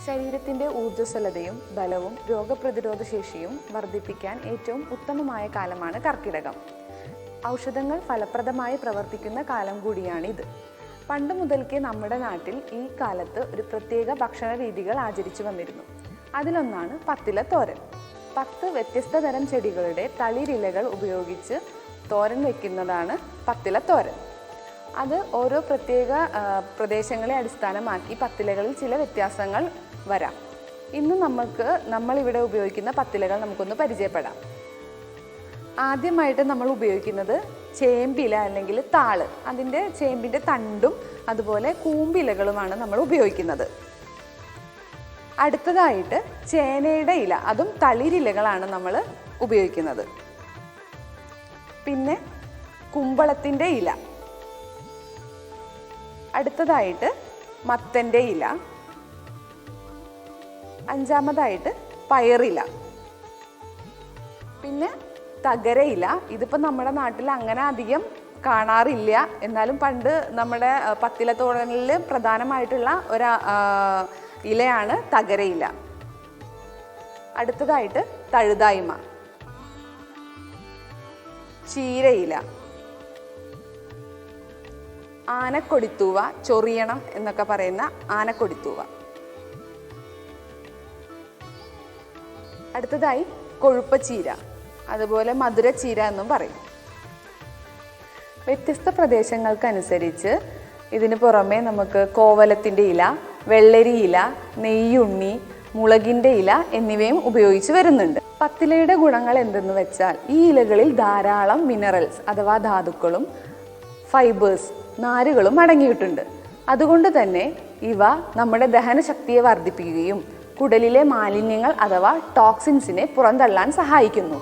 ശരീരത്തിൻ്റെ ഊർജ്ജസ്വലതയും ബലവും രോഗപ്രതിരോധ ശേഷിയും വർദ്ധിപ്പിക്കാൻ ഏറ്റവും ഉത്തമമായ കാലമാണ് കർക്കിടകം. ഔഷധങ്ങൾ ഫലപ്രദമായി പ്രവർത്തിക്കുന്ന കാലം കൂടിയാണിത്. പണ്ട് മുതൽക്കേ നമ്മുടെ നാട്ടിൽ ഈ കാലത്ത് ഒരു പ്രത്യേക ഭക്ഷണ രീതികൾ ആചരിച്ചു വന്നിരുന്നു. അതിലൊന്നാണ് പത്തിലത്തോരൻ. 10 വ്യത്യസ്ത തരം ചെടികളുടെ തളിരിലകൾ ഉപയോഗിച്ച് തോരൻ വയ്ക്കുന്നതാണ് പത്തിലത്തോരൻ. അത് ഓരോ പ്രത്യേക പ്രദേശങ്ങളെ അടിസ്ഥാനമാക്കി പത്തിലകളിൽ ചില വ്യത്യാസങ്ങൾ വരാം. ഇന്ന് നമ്മളിവിടെ ഉപയോഗിക്കുന്ന പത്തിലകൾ നമുക്കൊന്ന് പരിചയപ്പെടാം. ആദ്യമായിട്ട് നമ്മൾ ഉപയോഗിക്കുന്നത് ചേമ്പില അല്ലെങ്കിൽ താള്. അതിൻ്റെ ചേമ്പിൻ്റെ തണ്ടും അതുപോലെ കൂമ്പിലകളുമാണ് നമ്മൾ ഉപയോഗിക്കുന്നത്. അടുത്തതായിട്ട് ചേനയുടെ ഇല, അതും തളിരിലകളാണ് നമ്മൾ ഉപയോഗിക്കുന്നത്. പിന്നെ കുമ്പളത്തിൻ്റെ ഇല. അടുത്തതായിട്ട് മത്തൻ്റെ ഇല. അഞ്ചാമതായിട്ട് പയറില. പിന്നെ തകരയില. ഇതിപ്പോൾ നമ്മുടെ നാട്ടിൽ അങ്ങനെ അധികം കാണാറില്ല. എന്നാലും പണ്ട് നമ്മുടെ പത്തിലത്തോരനിൽ പ്രധാനമായിട്ടുള്ള ഒരു ഇലയാണ് തകരയില. അടുത്തതായിട്ട് തഴുതായ്മ, ചീരയില, ആനക്കൊടിത്തൂവ, ചൊറിയണം എന്നൊക്കെ പറയുന്ന ആനക്കൊടിത്തൂവ. അടുത്തതായി കൊഴുപ്പച്ചീര, അതുപോലെ മധുരച്ചീര എന്നും പറയും. വ്യത്യസ്ത പ്രദേശങ്ങൾക്കനുസരിച്ച് ഇതിന് പുറമെ നമുക്ക് കോവലത്തിൻ്റെ ഇല, വെള്ളരി ഇല, നെയ്യുണ്ണി, മുളകിൻ്റെ ഇല എന്നിവയും ഉപയോഗിച്ച് വരുന്നുണ്ട്. പത്തിലയുടെ ഗുണങ്ങൾ എന്തെന്ന് വെച്ചാൽ ഈ ഇലകളിൽ ധാരാളം മിനറൽസ് അഥവാ ധാതുക്കളും ഫൈബേഴ്സ് നാരുകളും അടങ്ങിയിട്ടുണ്ട്. അതുകൊണ്ട് തന്നെ ഇവ നമ്മുടെ ദഹനശക്തിയെ വർദ്ധിപ്പിക്കുകയും കുടലിലെ മാലിന്യങ്ങൾ അഥവാ ടോക്സിൻസിനെ പുറന്തള്ളാൻ സഹായിക്കുന്നു.